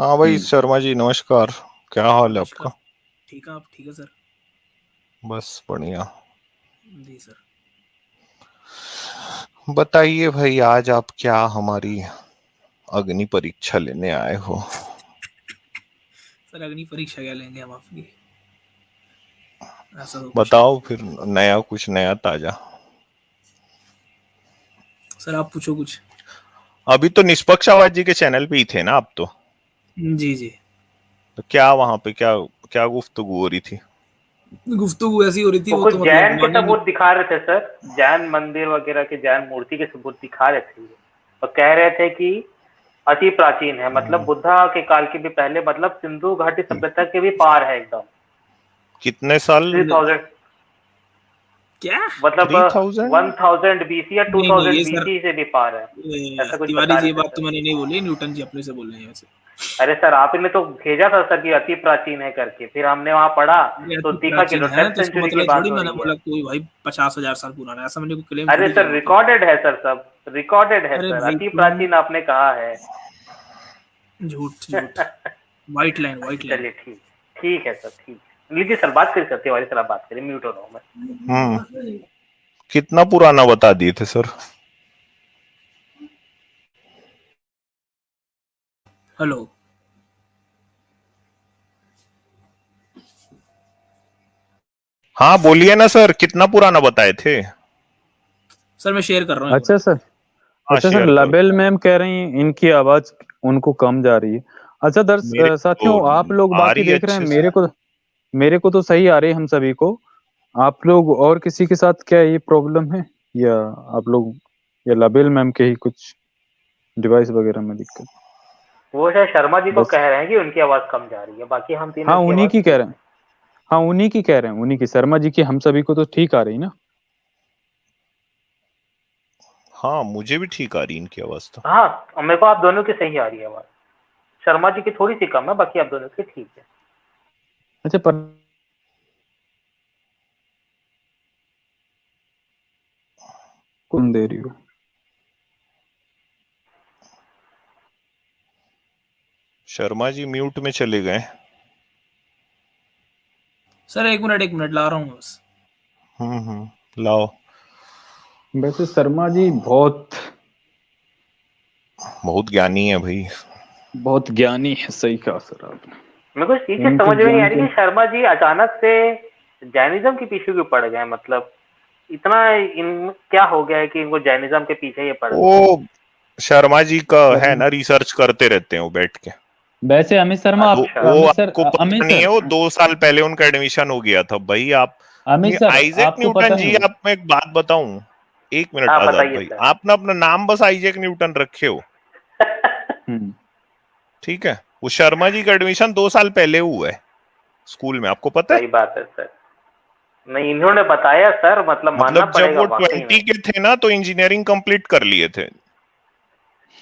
हाँ भाई हम्म। शर्मा जी, नमस्कार। क्या हाल है नमस्कार। आपका? ठीक है, आप ठीक है सर? बस बढ़िया। जी सर। बताइए भाई, आज आप क्या हमारी अग्नि परीक्षा लेने आए हो? सर अग्नि परीक्षा क्या लेंगे हम आपकी? ऐसा तो कुछ नहीं बताओ है। फिर, नया कुछ नया ताजा। सर आप पूछो कुछ। अभी तो निष्पक्ष आवाज जी के चैनल पे ही थे ना आप तो? जी जी। तो क्या वहां पे क्या क्या गुफ्तगू हो रही थी? गुफ्तगू ऐसी हो रही थी, वो वो कुछ तो मतलब जैन के मानिए नहीं। सबूत दिखा रहे थे सर। जैन मंदिर वगैरह के, जैन मूर्ति के सबूत दिखा रहे थे ये। और कह रहे थे कि अति प्राचीन है, मतलब बुद्धा के काल के भी पहले, मतलब सिंधु घाटी सभ्यता के भी पार है एकदम। कितने साल? 3000, क्या? मतलब 3000? 1000 बीसी या नहीं नहीं, 2000 ये सर बीसी से भी पार है। ऐसा कुछ तिवारी बता जी, रहे ये थे बात तो सर। मैंने नहीं बोली, न्यूटन जी अपने से बोल रहे हैं वैसे। अरे सर, आप ही ने तो भेजा था सर कि अति प्राचीन है करके, फिर हमने वहां पढ़ा अरे तो अति दिखा कि प्राचीन तो है तो 10th इसका सेंचुरी की मतलब बात थोड़ी हो मैंने रही है। बोला कोई भाई 50,000 साल पुराना है, ऐसा मैंने कोई क्लेम अरे थोड़ी किया सर हुआ था। रिकॉर्डेड है सर, सब रिकॉर्डेड है अरे सर, भाई अति तुम प्राचीन आपने कहा है। झूठ झूठ। White line, white line. चलिए ठीक, ठीक है सर, ठीक है। लीजिए सर, बात कर सकते वाली सर, आप बात करिए, म्यूट हो रहा हूँ मैं। कितना पुराना बता दिए थे सर? हेलो। हाँ बोलिए ना सर, कितना पुराना बताए थे? सर मैं शेयर कर रहा हूँ एक अच्छा मिनट। सर। हाँ अच्छा सर, शेयर करो। लाबेल मैम कह रही हैं इनकी आवाज उनको कम जा रही है। अच्छा मेरे तो साथियों, आप लोग आ बाकी रही है देख रहे हैं, अच्छे से। मेरे को तो सही आ रही है हम सभी को। आप लोग और किसी के साथ क्या ये प्रॉब्लम है, या आप लोग, या लाबेल मैम के ही कुछ डिवाइस वगैरह में दिक्कत? वो शायद शर्मा जी को बस। कह रहे हैं कि उनकी आवाज कम जा रही है, बाकी हम हाँ तीनों की उन्हीं आवाज की कह ठीक रहे हैं। हाँ उन्हीं की कह रहे हैं, उन्हीं की, शर्मा जी की हम सभी को तो ठीक आ रही ना। हाँ मुझे भी ठीक आ रही इनकी आवाज तो। है। हाँ, मेरे को आप दोनों की सही आ रही है आवाज। शर्मा जी की थोड़ी सी कम है, बाकी आप दोनों की ठीक है। अच्छा पर कौन दे रही हो? शर्मा जी म्यूट में चले गए। सर एक मिनट, एक मिनट ला रहा हूँ बस। लाओ। वैसे शर्मा जी बहुत बहुत ज्ञानी है भाई। बहुत ज्ञानी है, सही कहा सर आपने। मेरे को ये चीज उनके समझ में नहीं आ ज्ञान रही के कि शर्मा जी अचानक से जैनिज्म के पीछे क्यों पड़ गए, मतलब इतना इन क्या हो गया है कि इनको जैनिज्म के पीछे ये पड़ गए। वो शर्मा जी का है शर्मा, ना, रिसर्च करते रहते हैं वो बैठ के। वैसे अमित शर्मा आप, अच्छा। वो अमित सर, आपको पता अमित नहीं है, सर, वो 2 साल पहले उनका एडमिशन हो गया था भाई। आप अमित ये सर आइजैक आपको न्यूटन पता नहीं जी, होगा। आप, मैं एक बात बताऊं? एक मिनट हाँ आजाद बताइए भाई, सर। आप ना अपना नाम बस आइजैक न्यूटन रखे हो, हम्म। ठीक है? वो शर्मा जी का एडमिशन 2 साल पहले हुआ है स्कूल में, आपको पता है? सही बात है सर। नहीं, इन्होंने बताया सर, मतलब मानना मतलब जब पड़ेगा वो वाकई 20 में। के थे ना, तो इंजीनियरिंग कंप्लीट कर लिए थे।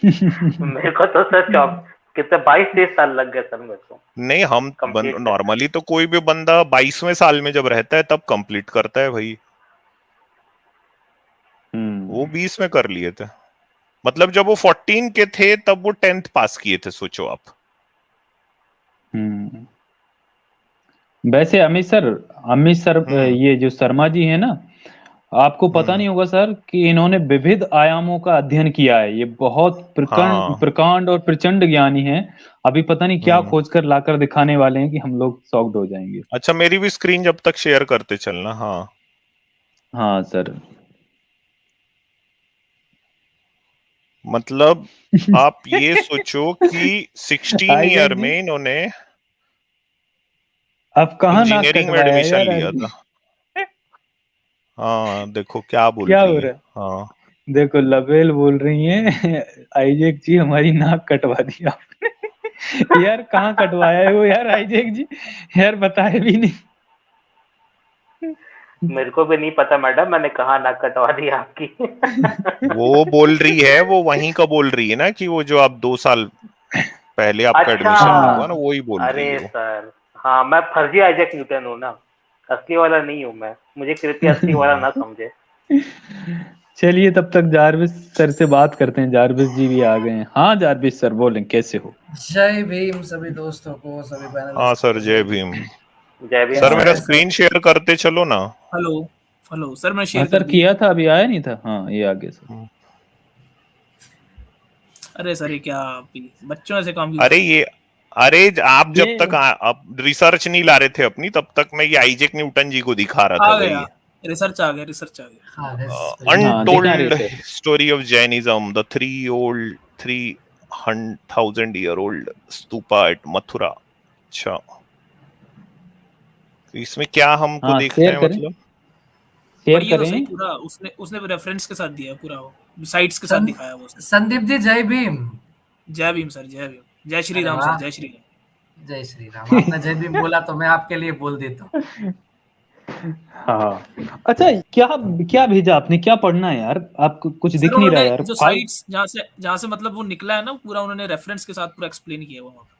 मेरे को तो सर कितने 22-23 साल लग गए सर मेरे को नहीं, हम कंप्लीट करने में। नॉर्मली तो कोई भी बंदा 22वें साल में जब रहता है तब कंप्लीट करता है भाई। वो हम्म। 20 में कर लिए थे। मतलब जब वो 14 के थे तब वो 10th पास किए थे, सोचो आप। हम्म। वैसे अमित सर हम्म। ये जो शर्मा जी है ना, आपको पता हम्म। नहीं होगा सर कि इन्होंने विविध आयामों का अध्ययन किया है। ये बहुत प्रकांड हाँ। प्रकांड और प्रचंड ज्ञानी है। अभी पता नहीं क्या हम्म। खोज कर लाकर दिखाने वाले हैं कि हम लोग शॉक्ड हो जाएंगे। अच्छा, मेरी भी स्क्रीन जब तक शेयर करते चलना। हाँ, हाँ सर। मतलब आप ये सोचो कि 16 ईयर आइजैक जी, में इन्होंने अब कहाँ नाक इंजीनियरिंग में कटवाया है एडमिशन यार लिया था। हाँ देखो क्या बोल क्या रही हो है। रहा है? हाँ। देखो लबेल बोल रही है आइजैक जी हमारी नाक कटवा दी आपने। यार कहाँ कटवाया है वो यार आइजैक जी, यार बताए भी नहीं। मेरे को भी नहीं पता मैडम, मैंने कहा नाक कटवा दी आपकी। वो बोल रही है, वो वहीं का बोल रही है ना, कि वो जो आप 2 साल पहले आपका अच्छा। एडमिशन हुआ ना, हाँ वो ही बोल रही है अरे वो। सर, हाँ मैं फर्जी आइजैक न्यूटन हूँ ना, असली वाला नहीं हूँ मैं, मुझे कृपया असली वाला ना समझे। चलिए तब तक जारविस सर से बात करते हैं। जारविस जी भी आ गए हैं। हाँ जारविस सर बोलें, कैसे हो? जय भीम सभी दोस्तों को, सभी हाँ पैनलिस्ट सर, जय भीम। जय भीम सर मेरा सर। स्क्रीन शेयर करते चलो ना। हेलो हेलो सर, मैं हाँ शेयर सर कर दिया। किया था, अभी आया नहीं था। हाँ ये आ गया सर। अरे सर ये क्या अभी बच्चों ऐसे काम अरे क्यों? ये, अरे आप जब ये तक आप रिसर्च नहीं ला रहे थे अपनी, तब तक मैं ये आइजैक न्यूटन जी को दिखा रहा था आ भाई। गया, रिसर्च आ गया, रिसर्च आ गया। हाँ, हाँ दिखा रहे अनटोल्ड थे। Story of Jainism, the 3,000 year old stupa at Mathura. अच्छा, तो इसमें क्या हमको हाँ देखना शेयर है करें, मतलब? शेयर पढ़िए तो सही करें। पूरा, उसने उसने रेफरेंस के साथ दिया है पूरा, वो साइट्स के साथ दिखाया वो उसने। संदीप जी जय भीम। जय भीम सर, जय भीम, जय श्री अरे राम वाह। सर, जय श्री राम। जय श्री राम। आपने जय भीम बोला तो मैं आपके लिए बोल देता हूँ। हाँ अच्छा, क्या क्या भेजा आपने, क्या पढ़ना है यार? आपको कुछ सर दिख नहीं रहा उन्होंने यार। जो फाइल साइट्स जहाँ से मतलब वो निकला है ना पूरा, उन्होंने रेफरेंस के साथ पूरा एक्सप्लेन किया हुआ वहाँ पे।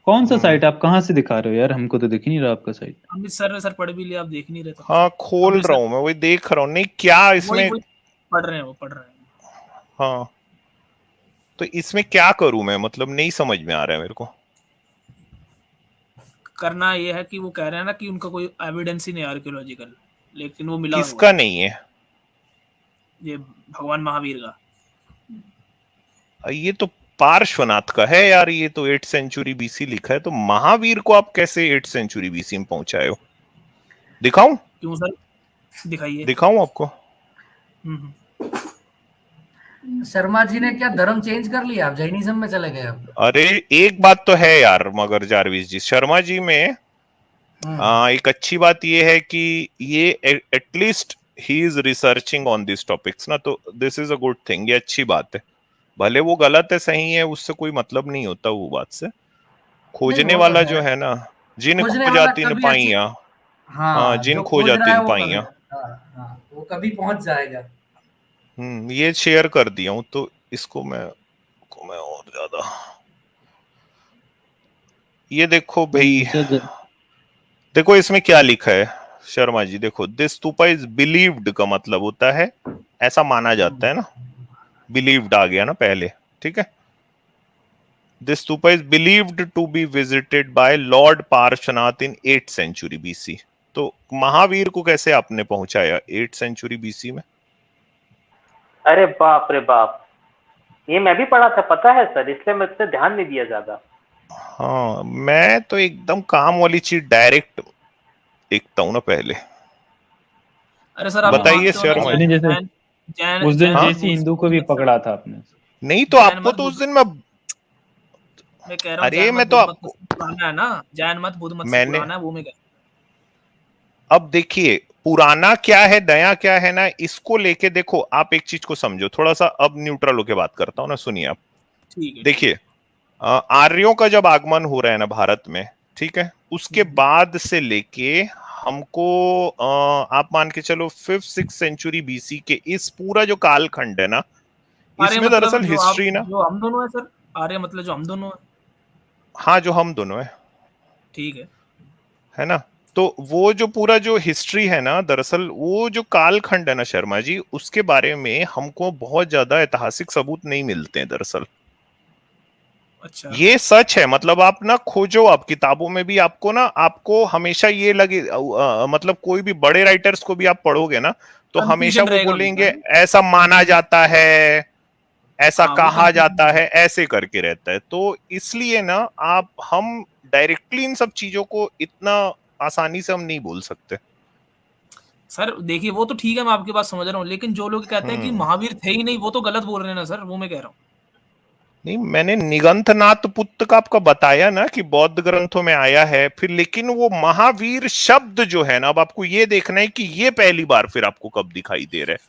कौन सा साइट, आप कहाँ से दिखा रहे हो यार? हमको तो दिख ही नहीं रहा आपका साइट। अमित सर ने सर पढ़ भी लिया, आप देख नहीं रहे तब से। हाँ खोल अमित रहा सर हूँ मैं, वही देख रहा हूँ। नहीं क्या वही इसमें? वही पढ़ रहे हैं, वो पढ़ रहे हैं। हाँ तो इसमें क्या करूं मैं, मतलब नहीं समझ में आ रहा है मेरे को। करना ये है कि वो कह रहे हैं ना कि उनका कोई एविडेंस ही नहीं आर्कियोलॉजिकल, लेकिन वो मिला हुआ किसका है, नहीं है? ये भगवान महावीर का। ये तो पार्श्वनाथ का है यार, ये तो 8th सेंचुरी बीसी लिखा है, तो महावीर को आप कैसे 8th सेंचुरी बीसी में पहुंचाए हो? दिखाऊं? क्यों सर, दिखाइए। दिखाऊं आपको? हम्म। शर्मा जी ने क्या धर्म चेंज कर लिया? आप जैनिज्म में चले गए अब? अरे एक बात तो है यार, मगर जारविस जी, शर्मा जी में एक अच्छी बात ये है कि ये at least he is researching on this topics ना, तो this is a good thing, ये अच्छी बात है। भले वो गलत है सही है, उससे कोई मतलब नहीं होता वो बात से। नहीं खोजने वो तो वाला है। जो है ना, जिन खोजने खो वाला जाती न कभी अच्छी। पाइया। हाँ, हाँ, जिन जो खो खोज जाती रहा है न वो कभी। पाइया। हाँ हाँ, वो कभी पहुंच जाएगा। ये शेयर कर दिया हूं, तो इसको मैं और ज्यादा, ये देखो भाई, सर देखो इसमें क्या लिखा है शर्मा जी, देखो, दिस स्तूपा इज बिलीव्ड का मतलब होता है ऐसा माना जाता है ना, बिलीव्ड आ गया ना पहले, ठीक है। This stupa is believed to be visited by Lord Parshvanath in 8th century BC. तो महावीर को कैसे आपने पहुंचाया 8th सेंचुरी बीसी में? अरे बाप रे बाप, ये मैं भी पढ़ा था, पता है सर, इसलिए मैं इतना ध्यान नहीं दिया ज्यादा। हाँ मैं तो एकदम काम वाली चीज डायरेक्ट देखता हूँ ना पहले। अरे सर आप ये बताइए मानते हो ना, शर्मा आपने जी। जैसे जैन जैन उस दिन जैन हाँ मत जैसी बुद्ध हिंदू को भी पकड़ा था आपने। नहीं तो जैन आपको मत तो उस बुद्ध, दिन मैं कह रहा हूँ अरे जैन मत मैं तो बुद्ध मत आपको, से पुराना है ना, जैन मत बुद्ध मत से मैंने, पुराना है वो, मैं कह अब देखिए पुराना क्या है नया क्या है ना, इसको लेके देखो आप एक चीज को समझो थोड़ा सा। अब न्यूट्रल होके बात करता हूँ ना, सुनिए आप। ठीक है, ठीक देखिए आर्यों का जब आगमन हो रहा है ना भारत में, ठीक है, उसके बाद से लेके हमको आप मान के चलो 5th-6th सेंचुरी बीसी के इस पूरा जो कालखंड है ना, आर्य इसमें मतलब दरअसल जो आप, हिस्ट्री ना, जो हम दोनों है सर, आर्य मतलब जो हम दोनों है। हाँ जो हम दोनों ठीक है ना, तो वो जो पूरा जो हिस्ट्री है ना, दरअसल वो जो कालखंड है ना शर्मा जी, उसके बारे में हमको बहुत ज्यादा ऐतिहासिक सबूत नहीं मिलते हैं दरअसल। अच्छा। ये सच है, मतलब आप ना खोजो, आप किताबों में भी आपको ना, आपको हमेशा ये लगे मतलब कोई भी बड़े राइटर्स को भी आप पढ़ोगे ना, तो हमेशा कंफ्यूजन वो रहेगा उनका बोलेंगे नहीं? ऐसा माना जाता है, ऐसा हाँ वो कहा जाता कंफ्यूजन। है, ऐसे करके रहता है। तो इसलिए ना आप, हम डायरेक्टली इन सब चीजों को इतना आसानी से हम नहीं बोल सकते। सर देखिए वो तो ठीक है, मैं आपकी बात समझ रहा हूँ, लेकिन जो लोग कहते हैं कि हम्म महावीर थे ही नहीं, वो तो गलत बोल रहे हैं ना सर, वो मैं कह रहा हूँ। नहीं, मैंने निगंथनाथ पुत्र का आपका बताया ना कि बौद्ध ग्रंथों में आया है, फिर लेकिन वो महावीर शब्द जो है ना, अब आपको ये देखना है कि ये पहली बार फिर आपको कब दिखाई दे रहा है।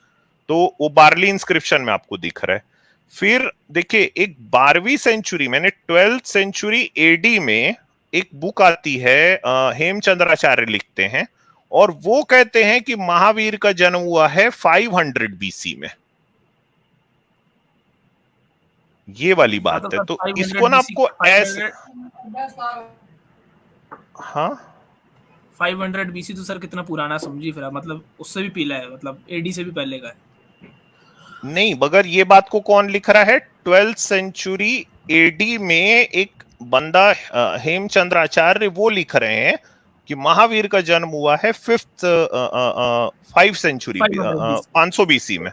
तो वो बार्ली इंस्क्रिप्शन में आपको दिख रहा है। फिर देखिए एक 12वीं सेंचुरी, मैंने 12th सेंचुरी एडी में एक बुक आती है, हेमचंद्राचार्य लिखते हैं, और वो कहते हैं कि महावीर का जन्म हुआ है 500 बीसी में। ये वाली हाँ तो बात है, सर तो 500 इसको ना बीसी, आपको ऐसे, 500 हाँ 500 BC तो सर कितना पुराना समझिए फिर आप, मतलब उससे भी पीला है, मतलब एडी से भी पहले का है। नहीं, मगर ये बात को कौन लिख रहा है? 12th सेंचुरी एडी में एक बंदा हेमचंद्राचार्य वो लिख रहे हैं कि महावीर का जन्म हुआ है 5 सेंचुरी 500 BC 500 बीसी में।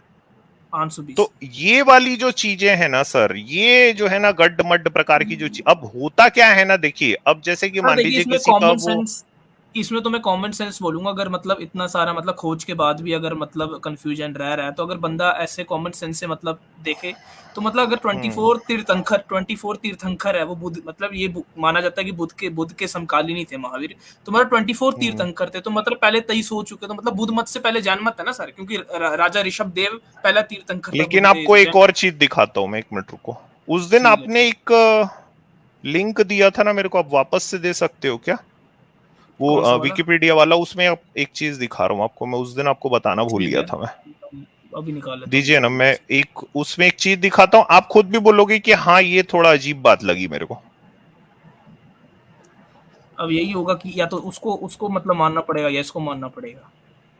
520। तो ये वाली जो चीजें हैं ना सर, ये जो है ना गड्ड मड्ड प्रकार की जो चीज, अब होता क्या है ना, देखिए अब जैसे कि मान देखिए लीजिए इसमें किसी का कॉमन वो सेंस, इसमें तो मैं कॉमन सेंस बोलूंगा, अगर मतलब इतना सारा मतलब खोज के बाद भी अगर मतलब कंफ्यूजन रह रहा है, तो अगर बंदा ऐसे कॉमन सेंस से मतलब देखे, तो मतलब अगर 24 तीर्थंकर है वो बुद्ध, मतलब ये माना जाता है कि बुद्ध के समकालीन ही थे महावीर, तो मतलब 24 तीर्थंकर थे, तो मतलब पहले 23 हो चुके, तो मतलब बुद्ध मत से पहले जैन मत है ना सर, क्योंकि राजा ऋषभ देव पहला तीर्थंकर था। लेकिन आपको एक और चीज दिखाता हूं मैं, 1 मिनट रुको। उस दिन आपने एक लिंक दिया था ना मेरे को, आप वापस से दे सकते हो क्या? वो विकिपीडिया वाला, उसमें एक चीज दिखा रहा हूँ आपको मैं, उस दिन आपको बताना भूल गया था मैं। अभी निकाल लेता हूँ, दीजिए ना, मैं एक उसमें एक चीज दिखाता हूँ, आप खुद भी बोलोगे कि हाँ ये थोड़ा अजीब बात लगी मेरे को। अब यही होगा कि या तो उसको मतलब मानना पड़ेगा या इसको मानना पड़ेगा,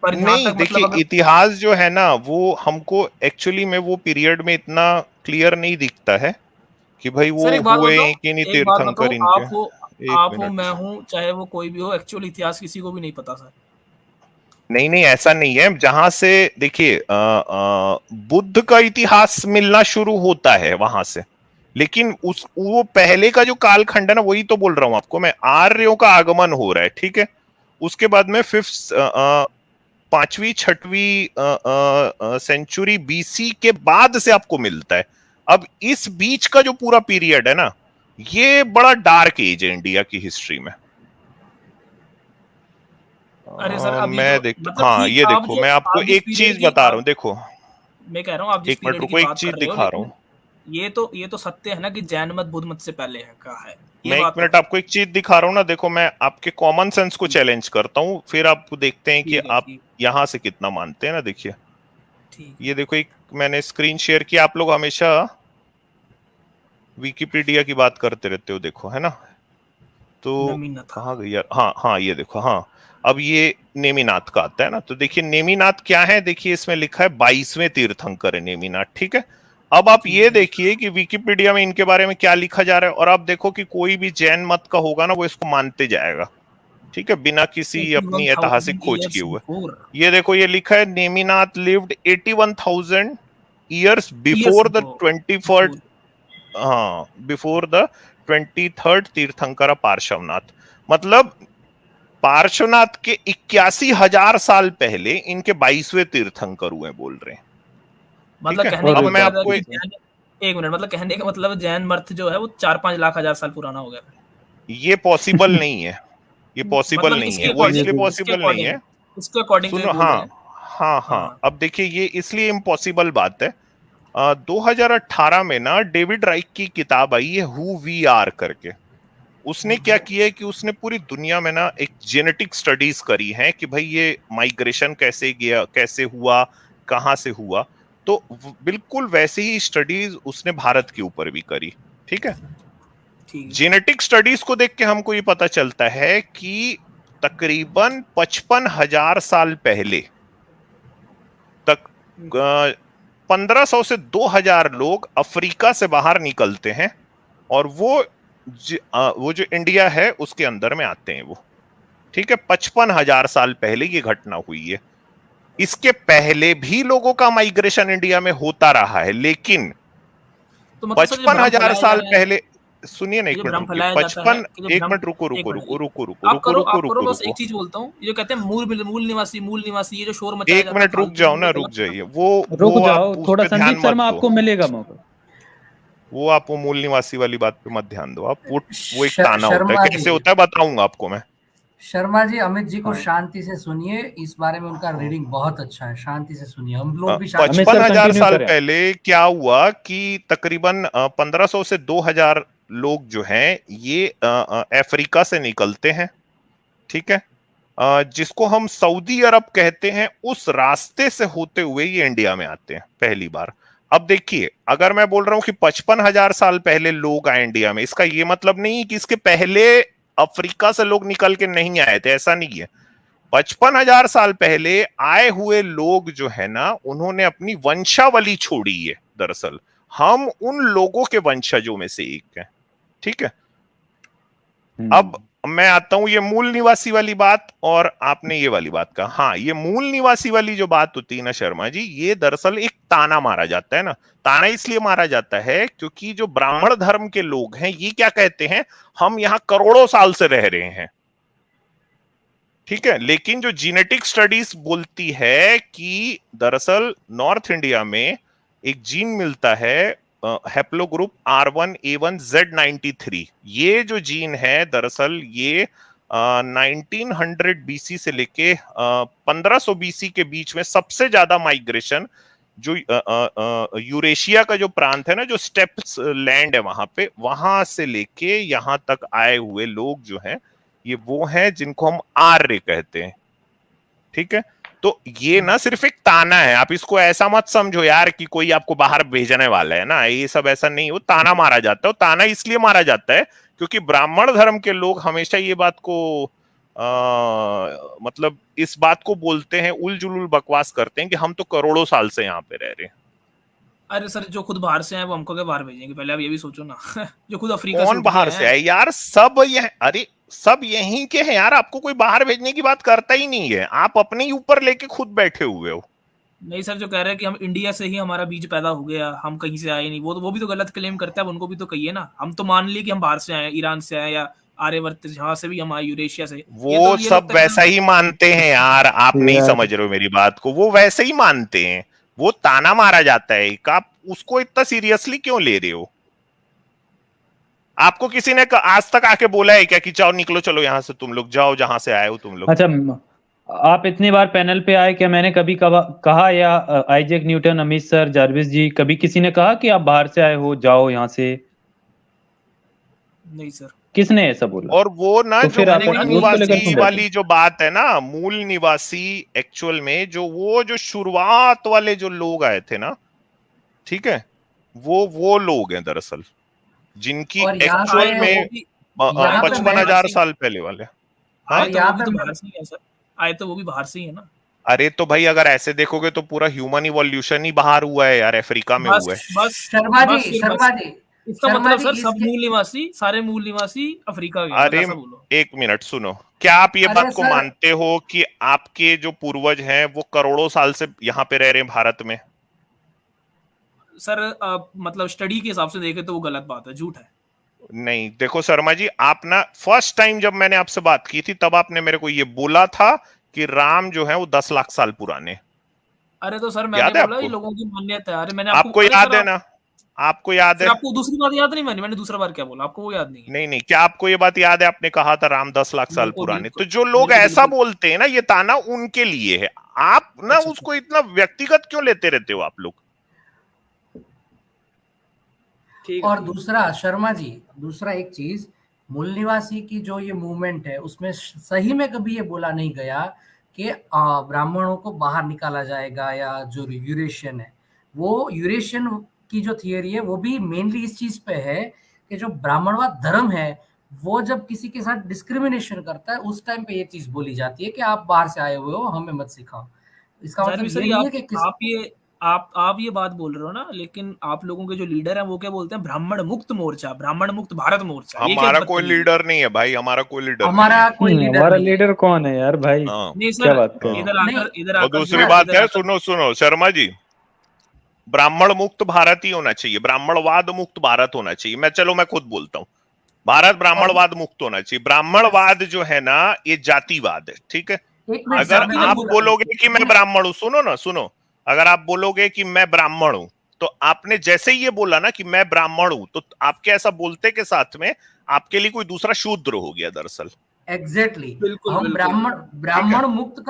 पर नहीं तक देखिए, मतलब इतिहास जो है ना वो हमको एक्चुअली में वो पीरियड में इतना क्लियर नहीं दिखता है कि भाई वो सर एक बात हुए बताऊं, कि नहीं एक बात बताऊं, तीर्थंकर इनके। एक आप हो, मिनट। मैं हूं, चाहे वो कोई भी हो, एक्चुअल इतिहास किसी को भी नहीं पता सर। नहीं नहीं, ऐसा नहीं है। जहां से देखिए बुद्ध का इतिहास मिलना शुरू होता है वहां से, लेकिन उस वो पहले का जो कालखंड है ना, वही तो बोल रहा हूं आपको मैं, आर्यों का आगमन हो रहा है, ठीक है। उसके बाद में 5वीं 6वीं सेंचुरी बीसी के बाद से आपको मिलता है। अब इस बीच का जो पूरा पीरियड है ना, ये बड़ा डार्क एज है इंडिया की हिस्ट्री में। अरे सर अभी मैं जो देखता, मतलब हाँ ठीक, ये देखो, मैं आपको आप जिस एक पीरियड चीज की बता रहा हूं, देखो मैं कह रहा हूँ आप जिस 1 मिनट पीरियड की रुको, एक बात चीज कर रहे हो, दिखा रहा हूं। लेकिन ये तो सत्य है ना कि जैन मत बुद्ध मत से पहले है का है, ये मैं 1 बात तो मिनट है। आपको एक चीज दिखा रहा हूं ना, देखो मैं आपके कॉमन सेंस को चैलेंज करता हूं, फिर आप देखते हैं कि ठीक है, आप ठीक यहां से कितना मानते हैं ना। देखिए ठीक ये देखो, एक मैंने स्क्रीन शेयर किया, आप लोग हमेशा विकिपीडिया की बात करते रहते हो, देखो है ना, तो नमीना था। कहाँ गई यार? हाँ हाँ ये देखो, हाँ अब ये नेमिनाथ का आता है ना, तो देखिए नेमिनाथ क्या है, देखिए इसमें लिखा है 22वें तीर्थंकर है नेमिनाथ, ठीक है। अब आप ठीक ये है, देखिए कि विकिपीडिया में इनके बारे में क्या लिखा जा रहा है, और आप देखो कि कोई भी जैन मत का होगा ना, वो इसको मानते जाएगा, ठीक है, बिना किसी अपनी ऐतिहासिक 81,000 खोज किए years हुए। before, ये देखो, ये लिखा है Neminath lived 81,000 years years before the before, 24th, before, हाँ बिफोर द 23rd तीर्थंकर पार्श्वनाथ। मतलब पार्श्वनाथ के 81,000 साल पहले इनके 22वें तीर्थंकर हुए बोल रहे हैं, ठीक मतलब है। कहने का अब मैं मतलब है आपको कि जैन, एक मिनट, मतलब कहने का मतलब जैन मर्थ जो है वो 4-5 लाख हजार साल पुराना हो गया। ये पॉसिबल नहीं है, ये पॉसिबल मतलब नहीं है, इसके वो अकॉर्डिंग, इसलिए पॉसिबल नहीं है। इसके अकॉर्डिंग जो ये सुनो, बोल हाँ रहे हैं। हाँ हाँ, हाँ अब देखिए ये इसलिए इम्पॉसिबल बात है। 2018 में ना डेविड राइक की किताब आई है हु वी आर करके। उसने क्या किया है कि उसने पूरी दुनिया में ना एक जेनेटिक स्टडीज करी हैं कि भाई ये माइग्रेशन कैसे गया, कैसे हुआ, कहां से हुआ। तो बिल्कुल वैसे ही स्टडीज उसने भारत के ऊपर भी करी, ठीक है। ठीक है। जेनेटिक स्टडीज को देख के हमको ये पता चलता है कि तकरीबन 55,000 साल पहले तक 1500 से 2000 लोग अफ्रीका से बाहर निकलते हैं, और वो जो इंडिया है उसके अंदर में आते हैं वो, ठीक है। 55,000 साल पहले ये घटना हुई है। इसके पहले भी लोगों का माइग्रेशन इंडिया में होता रहा है, लेकिन तो मतलब सर जो पचपन भ्रम हजार फैलाया जा साल रहा है, पहले, सुनिए ना ये 1 जो मिनट भ्रम रुकिए, फैलाया जाता है, 55, कि जो 1 भ्रम, मिनट रुको रुको एक मिनट रुको जी, रुको रुको रुको रुको आप करो, रुको बस रुको एक चीज बोलता हूँ, ये जो कहते हैं मूल निवासी, ये जो शोर मचाया 1 जाता है मिनट रुक फालतू में, जाओ ये ना, रुक गलत है। जाइए, रुक वो जाओ आप उस थोड़ा, पे ध्यान संदीप मत शर्मा दो, आपको मिलेगा मौका। वो आप वो मूल निवासी वाली बात पे मत ध्यान दो आप, वो एक ताना होता है, शर्मा जी, कैसे होता है बताऊंगा आपको मैं। शर्मा जी अमित जी को हाँ शांति से सुनिए, इस बारे में उनका रीडिंग बहुत अच्छा है, शांति से सुनिए, हम लोग भी शांति अमित से। सर 55,000 कंटिन्यू साल करें। पहले क्या हुआ कि तकरीबन 1500 से 2000 लोग जो हैं ये अफ्रीका से निकलते हैं, ठीक है। जिसको हम सऊदी अरब कहते हैं, उस रास्ते से होते हुए ये इंडिया में आते हैं पहली बार। अब देखिए, अगर मैं बोल रहा हूं कि 55,000 साल पहले लोग आए इंडिया में, इसका ये मतलब नहीं कि इसके पहले अफ्रीका से लोग निकल के नहीं आए थे, ऐसा नहीं है। 55,000 साल पहले आए हुए लोग जो है ना, उन्होंने अपनी वंशावली छोड़ी है। दरअसल हम उन लोगों के वंशजों में से एक हैं, ठीक है। अब मैं आता हूं ये मूल निवासी वाली बात, और आपने ये वाली बात कहा। हाँ, ये मूल निवासी वाली जो बात होती है ना शर्मा जी, ये दरअसल एक ताना मारा जाता है ना। ताना इसलिए मारा जाता है क्योंकि जो ब्राह्मण धर्म के लोग हैं, ये क्या कहते हैं, हम यहां करोड़ों साल से रह रहे हैं, ठीक है। लेकिन जो जीनेटिक स्टडीज बोलती है कि दरअसल नॉर्थ इंडिया में एक जीन मिलता है, हैप्लोग्रुप R1A1Z93। ये जो जीन है दरअसल ये 1900 बीसी से लेके 1500 बीसी के बीच में सबसे ज्यादा माइग्रेशन जो यूरेशिया का जो प्रांत है ना, जो स्टेप्स लैंड है वहां पे, वहां से लेके यहां तक आए हुए लोग जो हैं, ये वो हैं जिनको हम आर्य कहते हैं, ठीक है। तो ये ना सिर्फ एक ताना है, आप इसको ऐसा मत समझो यार कि कोई आपको बाहर भेजने वाला है ना, ये सब ऐसा नहीं। वो ताना मारा जाता है, ताना इसलिए मारा जाता है क्योंकि ब्राह्मण धर्म के लोग हमेशा ये बात को मतलब इस बात को बोलते हैं, उलझुल बकवास करते हैं कि हम तो करोड़ों साल से यहाँ पे रह रहे हैं। अरे सर, जो खुद बाहर से आए वो हमको क्या बाहर भेजेंगे, पहले आप ये भी सोचो ना। जो खुद अफ्रीका कौन बाहर से आए यार, सब ये, अरे सब यहीं के हैं यार, आपको कोई बाहर भेजने की बात करता ही नहीं है, आप अपने ही ऊपर लेके खुद बैठे हुए हो। नहीं सर, जो कह रहे हैं कि हम इंडिया से ही हमारा बीज पैदा हो गया, हम कहीं से आए नहीं, वो भी तो गलत क्लेम करता है। उनको भी तो कहिए ना, हम तो मान लिए कि हम बाहर से आए, ईरान से आए या आर्यवर्त जहां से भी हम आए, यूरेशिया से। वो सब वैसा ही मानते हैं यार, आप नहीं समझ रहे हो मेरी बात को, वो वैसे ही मानते हैं। वो ताना मारा जाता है, आप उसको इतना सीरियसली क्यों ले रहे हो? आपको किसी ने आज तक आके बोला है क्या कि जाओ निकलो, चलो यहां से, तुम लोग जाओ जहां से आए हो तुम लोग? अच्छा, आप इतनी बार पैनल पे आए, क्या मैंने कभी कहा या Isaac Newton, Amit sir, Jarvis ji, कभी किसी ने कहा कि आप बाहर से आए हो, जाओ यहाँ से? नहीं सर। किसने ऐसा बोला? और वो ना तो जो फिर आप मूल उसको लेकर निवासी वाली जो बात है ना, मूल निवासी एक्चुअल में जो शुरुआत वाले जो लोग आए थे ना, ठीक है, वो लोग हैं दरअसल जिनकी एक्चुअल में 55,000 साल पहले वाले। हाँ, तो बाहर से ही है सर, आए तो वो भी बाहर से ही है ना। अरे तो भाई अगर ऐसे देखोगे तो पूरा ह्यूमन इवोल्यूशन ही बाहर हुआ है यार, अफ्रीका में हुआ है। बस शर्मा जी इसका मतलब सर सब मूल निवासी, सारे मूल निवासी अफ्रीका के। अरे एक मिनट सुनो, क्या आप ये बात को मानते हो कि आपके जो पूर्वज हैं वो करोड़ों साल से यहाँ पे रह रहे हैं भारत में? सर मतलब स्टडी के हिसाब से देखे तो वो गलत बात है, झूठ है। नहीं देखो शर्मा जी, आप ना फर्स्ट टाइम जब मैंने आपसे बात की थी तब आपने मेरे को ये बोला था कि राम जो है वो 10 लाख साल पुराने। अरे तो सर मैंने बोला ये लोगों की मान्यता है। अरे मैंने आपको याद है ना? आपको याद है? आपको दूसरी बात याद नहीं? मैंने दूसरा बार क्या बोला, आपको वो याद नहीं है? नहीं, क्या आपको ये बात याद है? आपने कहा था राम 10 लाख साल पुराने। तो जो लोग ऐसा बोलते हैं ना, ये ताना उनके लिए है। आप ना उसको इतना व्यक्तिगत क्यों लेते रहते हो आप लोग? और दूसरा शर्मा जी, दूसरा एक चीज, मूल निवासी की जो ये मूवमेंट है उसमें सही में कभी ये बोला नहीं गया कि ब्राह्मणों को बाहर निकाला जाएगा, या जो यूरेशियन है, वो यूरेशियन की जो थियरी है वो भी मेनली इस चीज पे है कि जो ब्राह्मणवाद धर्म है वो जब किसी के साथ डिस्क्रिमिनेशन करता है उस टाइम पे ये चीज बोली जाती है कि आप बाहर से आए हुए हो, हमें मत सिखाओ। इसका मतलब ये नहीं है कि आप ये बात बोल रहे हो ना, लेकिन आप लोगों के जो लीडर हैं वो क्या बोलते हैं? ब्राह्मण मुक्त मोर्चा, ब्राह्मण मुक्त भारत मोर्चा। हमारा कोई लीडर नहीं है भाई, हमारा कोई लीडर हमारा लीडर कौन है यार भाई? क्या बात कर? इधर दूसरी बात है, सुनो शर्मा जी, ब्राह्मण मुक्त भारत ही होना चाहिए, ब्राह्मणवाद मुक्त भारत होना चाहिए। मैं खुद बोलता हूँ, भारत ब्राह्मणवाद मुक्त होना चाहिए। ब्राह्मणवाद जो है ना ये जातिवाद है, ठीक है। अगर आप बोलोगे कि मैं ब्राह्मण हूं, सुनो, अगर आप बोलोगे कि मैं ब्राह्मण हूं, तो आपने जैसे ही ये बोला ना कि मैं ब्राह्मण हूं, तो आपके ऐसा बोलते के साथ में आपके लिए कोई दूसरा शूद्र हो गया दरअसल। एग्जैक्टली। हम ब्राह्मण मुक्त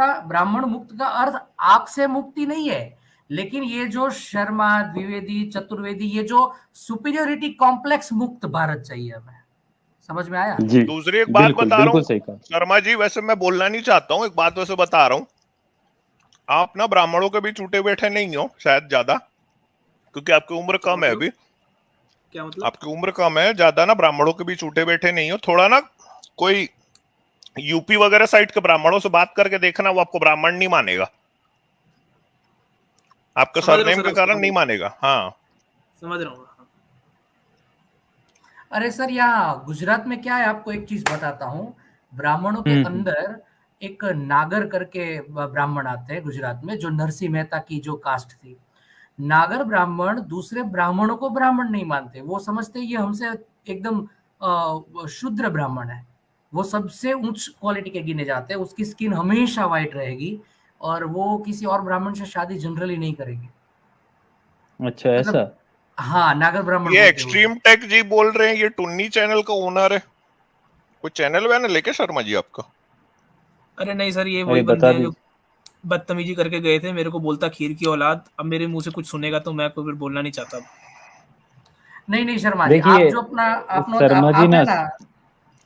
का अर्थ आपसे मुक्ति नहीं है, लेकिन ये जो शर्मा, द्विवेदी, चतुर्वेदी, ये जो सुपीरियोरिटी कॉम्प्लेक्स मुक्त भारत चाहिए हमें। समझ में आया? दूसरी एक बात बता रहा हूँ शर्मा जी, वैसे मैं बोलना नहीं चाहता हूँ, एक बात वैसे बता रहा हूँ, आप ना ब्राह्मणों के बीच उठे बैठे नहीं हो शायद ज्यादा, क्योंकि आपकी उम्र कम है अभी। क्या मतलब? आपकी उम्र कम है ज्यादा, ना ब्राह्मणों के बीच उठे बैठे नहीं हो, थोड़ा ना कोई यूपी वगैरह साइड के ब्राह्मणों से बात करके देखना, वो आपको ब्राह्मण नहीं मानेगा, आपका समझ रहा हूँ सरनेम सर, के कारण समझ नहीं मानेगा। हाँ समझ रहा हूँ। अरे सर, यहाँ गुजरात में क्या है, आपको एक चीज बताता हूँ। ब्राह्मणों के अंदर एक नागर करके ब्राह्मण आते हैं गुजरात में, जो नरसिंह मेहता की जो कास्ट थी। नागर ब्राह्मण दूसरे ब्राह्मणों को ब्राह्मण नहीं मानते, वो समझते ये हमसे एकदम शुद्र ब्राह्मण है, वो सबसे उच्च क्वालिटी के गिने जाते हैं। उसकी स्किन हमेशा व्हाइट रहेगी और वो किसी और ब्राह्मण से शादी जनरली नहीं करेगी। अच्छा, ऐसा? हाँ, नागर ब्राह्मण ये बोलते हैं एक्सट्रीम टेक जी बोल रहे हैं, ये टुन्नी चैनल का ओनर है, कोई चैनल वैनल लेके शर्मा जी आपका? अरे नहीं सर, ये अरे वही बंदे बता हैं जो दीजिए। बदतमीजी करके गए थे, मेरे को बोलता खीर की औलाद। अब मेरे मुंह से कुछ सुनेगा तो मैं को फिर बोलना नहीं चाहता। नहीं नहीं शर्मा जी, देखिए आप जो अपना शर्मा जी आप ना, है ना,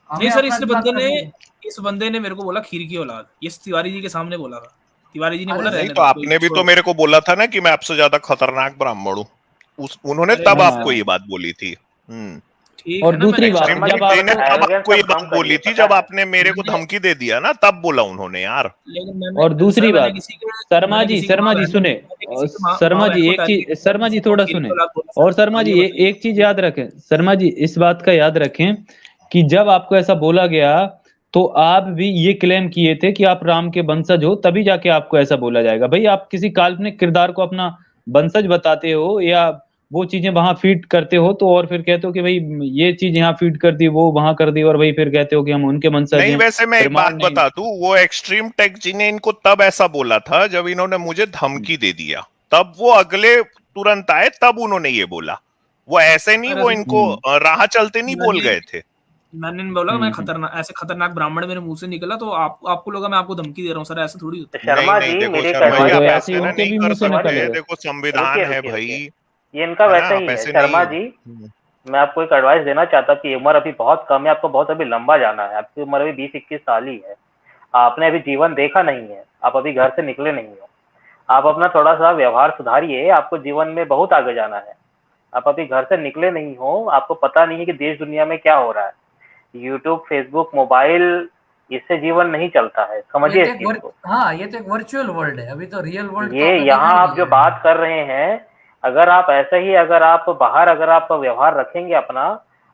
नहीं हमें सर, अपना दिमाग कभी। इस बंदे ने मेरे को बोला खीर की औलाद, ये तिवारी जी के सामने बोला था। तिवारी जी ने बोला अरे नहीं रहने तो दो, आपने भी तो मेरे को बोला था ना कि मैं आपसे ज्यादा खतरनाक ब्राह्मण हूँ, उन्होंने अरे तब नहीं आपको सर, ये बात बोली थी। ठीक और है ना, दूसरी मैंने बात, शर्मा एक्सट्रीम जी जब टेक ने देखा, आपको तब आपको ये एरोगेंस अब बात कम बोली करिए, थी पता जब है। आपने मेरे को मैंने धमकी दे दिया ना, तब बोला उन्होंने यार। लेकिन और मैंने दूसरी सर, बात, शर्मा जी शर्मा जी शर्मा जी एक चीज, शर्मा जी थोड़ा सुने। और शर्मा जी एक चीज याद रखें, शर्मा जी इस बात का याद रखें कि जब आपको ऐसा बोला गया तो आप भी ये क्लेम किए थे कि आप राम के वंशज हो, तभी जाके आपको ऐसा बोला जाएगा। भाई आप किसी काल्पनिक किरदार को अपना वंशज बताते हो या वो चीजें वहां फीड करते हो, तो और फिर कहते हो कि भाई ये चीज यहाँ फीड कर दी, वो वहां कर दी, और भाई फिर कहते हो कि हम उनके वंशज नहीं हैं, वैसे मैं एक बात प्रमाण नहीं। बता दूं, वो एक्सट्रीम टेक जी ने इनको तब ऐसा बोला था जब इन्होंने मुझे धमकी दे दिया, तब वो अगले तुरंत आए, तब उन्होंने ये बोला। वो ऐसे नहीं, अरे वो इनको राह चलते नहीं बोल गए थे। मैंने बोला मैं खतरनाक ब्राह्मण मेरे मुंह से निकला तो आपको लगा मैं आपको धमकी दे रहा हूँ सर, ऐसा थोड़ी होता है। नहीं शर्मा नहीं जी, देखो मेरी एक शर्मा ये जी, तो आप एडवाइस है ऐसे ही ऐसे ना उनके नहीं भी कर मुंह से सकते, निकलेगा। देखो संविधान रुकिए है रुकिए भाई, रुकिए, ये इनका है ना, वैसा आप ही है। ऐसे शर्मा नहीं। जी, मैं आपको एक एडवाइस देना चाहता हूँ कि उम्र अभी बहुत कम है, आपको बहुत अभी लंबा जाना है। आपकी उम्र अभी 20-21 साल ही है, आपने अभी जीवन देखा नहीं है, आप अभी घर से निकले नहीं हो। आप अपना थोड़ा सा व्यवहार सुधारिए, आपको जीवन में बहुत आगे जाना है। आप अभी घर से निकले नहीं हो, आपको पता नहीं है कि देश दुनिया में क्या हो रहा है। यूट्यूब, फेसबुक, मोबाइल, इससे जीवन नहीं चलता है, समझिए इस चीज को। हाँ, ये तो एक वर्चुअल वर्ल्ड है, अभी तो रियल वर्ल्ड तो ये आपने यहाँ देखा आप नहीं जो है। बात कर रहे हैं, अगर आप ऐसे ही अगर आप बाहर अगर आप व्यवहार रखेंगे अपना,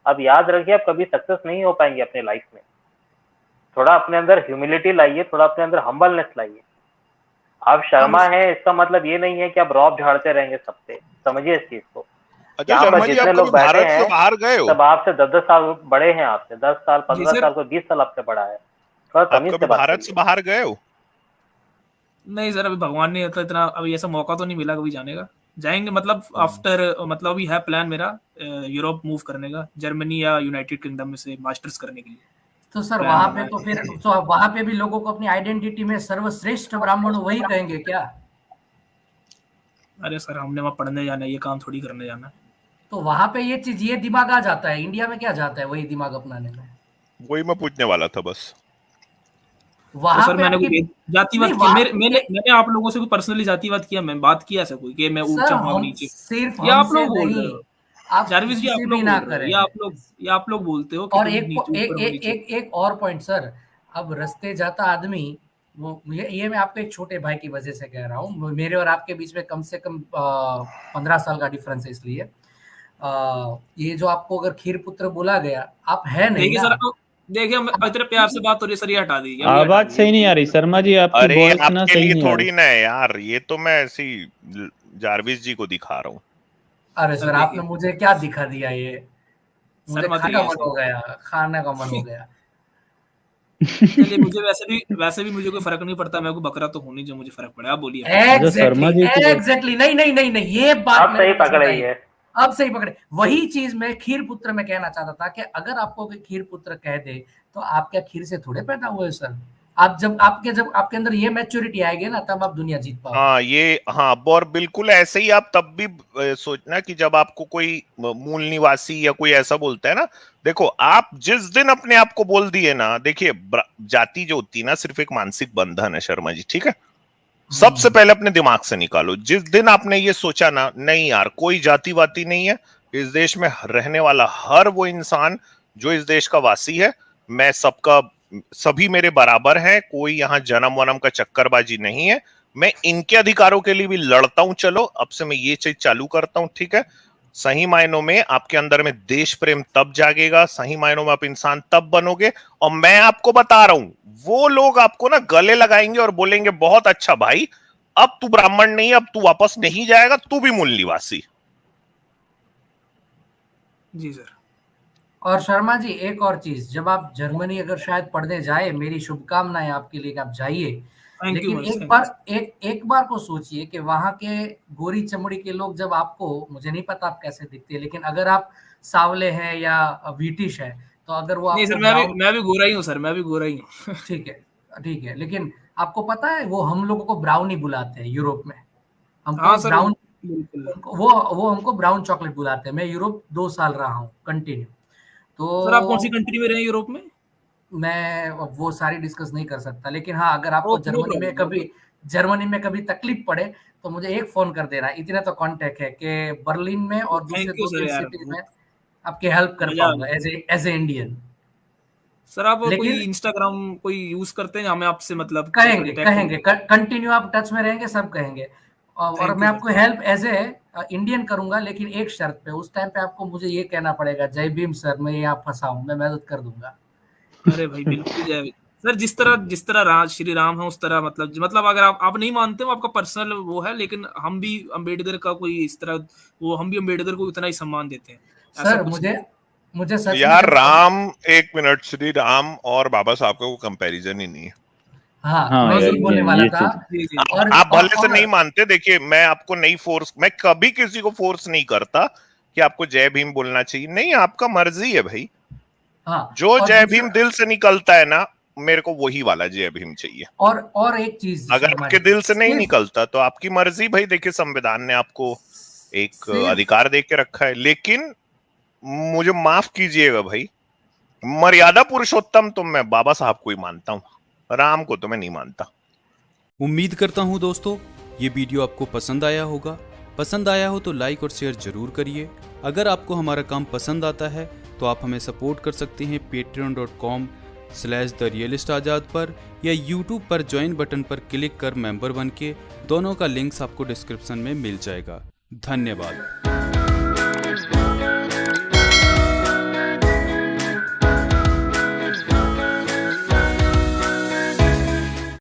अब याद रखिए आप कभी सक्सेस नहीं हो पाएंगे अपने लाइफ में। थोड़ा अपने अंदर ह्यूमिलिटी लाइए, थोड़ा अपने अंदर हम्बलनेस लाइए। आप शर्मा हैं इसका मतलब ये नहीं है कि आप रौब झाड़ते रहेंगे सबसे, समझिए इस चीज को। अच्छा यहाँ पर शर्मा जी, आप जितने कभी लोग बैठे भारत से हैं बाहर गए हो? सब आपसे 10-10 साल बड़े हैं, आपसे 10 साल, जी 15 सर। साल, कोई 20 साल आपसे बड़ा है। थोड़ा आप तमीज कभी से बात भारत से करिए। बाहर गए हो? नहीं सर, अभी भगवान ने मतलब इतना अभी ऐसा मौका तो नहीं मिला कभी जाने का। जाएंगे मतलब आफ्टर, मतलब अभी है प्लान मेरा यूरोप मूव करने का, जर्मनी या यूनाइटेड किंगडम में से मास्टर्स करने के लिए। तो सर प्लान वहां बना पे है। तो फिर तो वहां पे भी लोगों को अपनी आइडेंटिटी में सर्वश्रेष्ठ ब्राह्मण वही कहेंगे क्या? अरे सर, हमने वहाँ पढ़ने जाना है, ये काम थोड़ी करने जाना है। तो वहां पे ये चीज, ये दिमाग आ जाता है, इंडिया में क्या जाता है वही दिमाग अपनाने में। वही मैं पूछने वाला था बस। तो वहां सर पे मैंने आपकी कोई जातिवाद नहीं, किया, वहां मैंने आप लोगों से कोई पर्सनली जातिवाद किया? मैं बात किया ऐसा कोई कि मैं सर ऊंचा हूँ आप हम नीचे? सिर्फ ये आप हमसे लोग बोल रहे नहीं, हो आप जारविस जी, किसी आप से लोग भी ना बोल रहे हो, करें। ये आप लोग बोलते हो कि और तुम एक नीचे ऊपर हो नीचे। एक और पॉइंट सर, अब रस्ते जाता आदमी, वो ये मैं आपको एक छोटे भाई की वजह से कह रहा हूँ, मेरे और आपके बीच में कम से कम 15 साल का डिफरेंस है, इसलिए ये जो आपको अगर खीर पुत्र बोला गया, आप है नहीं देखिए ना। सर, देखिए हम इतने प्यार से बात हो रही है सर, ये हटा दीजिए, अभी हटा आवाज दीजिए। सही नहीं आ रही शर्मा जी, आपकी अरे ये वॉइस ना आपके सही लिए नहीं आ रही। थोड़ी ना है यार, ये तो मैं ऐसी जारविस जी को दिखा रहा हूँ। अरे सर सर आपने देखिए, मुझे क्या दिखा दिया, ये मुझे सर मत खाने का करिए मन ऐसे। हो गया, खाने का मन हो गया। चलिए, मुझे वैसे भी मुझे कोई फर्क नहीं पड़ता, मैं कोई बकरा तो हूँ नहीं जो मुझे फर्क पड़े। आप बोलिए। अच्छा, शर्मा जी की एग्जैक्टली, नहीं नहीं नहीं नहीं, ये बात अब मेरे सही को पकड़ पसंद रही आई। है। अब सही पकड़े, वही चीज मैं खीर पुत्र में कहना चाहता था कि अगर आपको कोई खीर पुत्र कह दे तो आप क्या खीर से थोड़े पैदा हुए सर? आप जब आपके अंदर ये मैच्योरिटी आएगी ना, तब आप दुनिया जीत पाओगे। हाँ ये, हाँ और बिल्कुल ऐसे ही आप तब भी सोचना कि जब आपको कोई मूल निवासी या कोई ऐसा बोलता है ना, देखो आप जिस दिन अपने आप को बोल दिए ना, देखिए जाति जो होती है ना सिर्फ एक मानसिक बंधन है शर्मा जी, ठीक है? सबसे पहले अपने दिमाग से निकालो, जिस दिन आपने ये सोचा ना, नहीं यार कोई जाति वाती नहीं है, इस देश में रहने वाला हर वो इंसान जो इस देश का वासी है, मैं सबका, सभी मेरे बराबर हैं, कोई यहाँ जन्म वनम का चक्करबाजी नहीं है। मैं इनके अधिकारों के लिए भी लड़ता हूं। चलो अब से मैं ये चीज चालू करता हूं, ठीक है। सही मायनों में आपके अंदर में देश प्रेम तब जागेगा, सही मायनों में आप इंसान तब बनोगे। और मैं आपको बता रहा हूं, वो लोग आपको ना गले लगाएंगे और बोलेंगे बहुत अच्छा भाई, अब तू ब्राह्मण नहीं, अब तू वापस नहीं जाएगा, तू भी मूल निवासी। जी सर। और शर्मा जी एक और चीज, जब आप जर्मनी अगर शायद पढ़ने जाए, मेरी शुभकामनाएं आपके लिए कि आप जाइए, लेकिन एक बार को सोचिए कि वहां के गोरी चमड़ी के लोग जब आपको, मुझे नहीं पता आप कैसे दिखते हैं, लेकिन अगर आप सावले हैं या ब्रिटिश है तो अगर वो नहीं आपको सर, मैं भी गोरा ही हूँ सर, मैं भी गोरा ही हूँ। ठीक है, लेकिन आपको पता है वो हम लोगों को ब्राउनी बुलाते हैं यूरोप में, हमको हाँ सर, ब्राउन, बिल्कुल। वो हमको ब्राउन चॉकलेट बुलाते हैं। मैं यूरोप 2 साल रहा हूँ कंटिन्यू। तो सर आप कौन सी कंट्री में रहे यूरोप में? मैं वो सारी डिस्कस नहीं कर सकता, लेकिन हाँ अगर आपको जर्मनी में कभी तकलीफ पड़े तो मुझे एक फोन कर देना, इतना तो कांटेक्ट है कि बर्लिन में और दूसरे 2-3 सिटी में आपकी हेल्प कर पाऊंगा एज ए इंडियन। सर आप कोई इंस्टाग्राम कोई यूज करते हैं, हमें आपसे मतलब कहेंगे कंटिन्यू आप टच में रहेंगे, सब कहेंगे। और मैं आपको हेल्प एज ए इंडियन करूंगा, लेकिन एक शर्त पे, उस टाइम पे आपको मुझे ये कहना पड़ेगा, जय भीम सर, मैं यहाँ फंसा हूँ, मैं मदद कर दूंगा। अरे भाई बिल्कुल जय सर, जिस तरह श्री राम है उस तरह, मतलब अगर आप नहीं मानते हो, आपका पर्सनल वो है, लेकिन हम भी अम्बेडकर का कोई इस तरह वो, हम भी अम्बेडकर को उतना ही सम्मान देते हैं सर। मुझे सच यार राम, एक मिनट, श्री राम और बाबा साहब का कोई कंपैरिजन ही नहीं है। हाँ, मैं यही बोलने वाला था। और आप भले से नहीं मानते, देखिए मैं आपको नहीं फोर्स, मैं कभी किसी को फोर्स नहीं करता कि आपको जय भीम बोलना चाहिए, नहीं, आपका मर्जी है भाई। हाँ, जो जय भीम दिल से निकलता है ना, मेरे को वही वाला जय भीम चाहिए। और एक चीज, अगर आपके दिल से नहीं निकलता तो आपकी मर्जी भाई। देखिए संविधान ने आपको एक अधिकार दे के रखा है, लेकिन मुझे माफ कीजिएगा भाई, मर्यादा पुरुषोत्तम तो मैं बाबा साहब को ही मानता हूँ, राम को तो मैं नहीं मानता। उम्मीद करता हूँ दोस्तों ये वीडियो आपको पसंद आया होगा। पसंद आया हो तो लाइक और शेयर जरूर करिए। अगर आपको हमारा काम पसंद आता है तो आप हमें सपोर्ट कर सकते हैं patreon.com/therealistazad पर, या YouTube पर ज्वाइन बटन पर क्लिक कर मेंबर बन के। दोनों का लिंक्स आपको डिस्क्रिप्शन में मिल जाएगा। धन्यवाद।